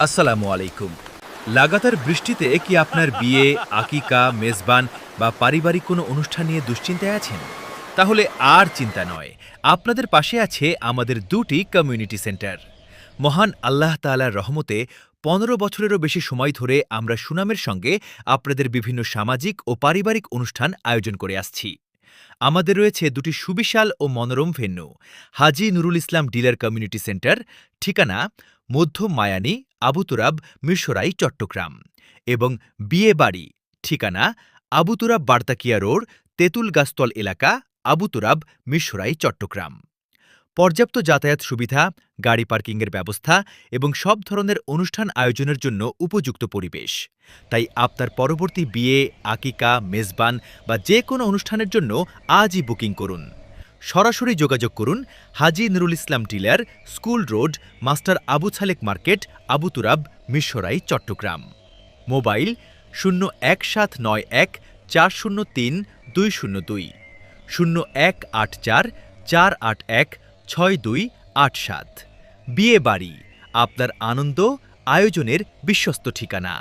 আসসালামু আলাইকুম। লাগাতার বৃষ্টিতে কি আপনার বিয়ে, আকিকা, মেজবান বা পারিবারিক কোনো অনুষ্ঠান নিয়ে দুশ্চিন্তায় আছেন? তাহলে আর চিন্তা নয়। আপনাদের পাশে আছে আমাদের দুটি কমিউনিটি সেন্টার। মহান আল্লাহ তাআলার রহমতে ১৫ বছরেরও বেশি সময় ধরে আমরা সুনামের সঙ্গে আপনাদের বিভিন্ন সামাজিক ও পারিবারিক অনুষ্ঠান আয়োজন করে আসছি। আমাদের রয়েছে দুটি সুবিশাল ও মনোরম ভেন্যু। হাজী Nurul Islam dealer community centre, ঠিকানা মধ্য মায়ানী, আবু তুরাব, মিরসরাই, চট্টগ্রাম এবং বিয়ে বাড়ি, ঠিকানা আবু তুরাব বার্তাকিয়া রোড, তেঁতুল গাছতল এলাকা, আবু তুরাব, মিরসরাই, চট্টগ্রাম। পর্যাপ্ত যাতায়াত সুবিধা, গাড়ি পার্কিংয়ের ব্যবস্থা এবং সব ধরনের অনুষ্ঠান আয়োজনের জন্য উপযুক্ত পরিবেশ। তাই আপনার পরবর্তী বিয়ে, আকিকা, মেজবান বা যে কোনো অনুষ্ঠানের জন্য আজই বুকিং করুন। সরাসরি যোগাযোগ করুন Haji Nurul Islam dealer, school road, master Abu Salek market, Abu Turab, Mirsarai, Chattogram. Mobile ০১৭৯১ ৪০৩ ২০২, ০১৮৪ ৪৮১ ৬২৮৭। বিয়ে বাড়ি, আপনার আনন্দ আয়োজনের বিশ্বস্ত ঠিকানা।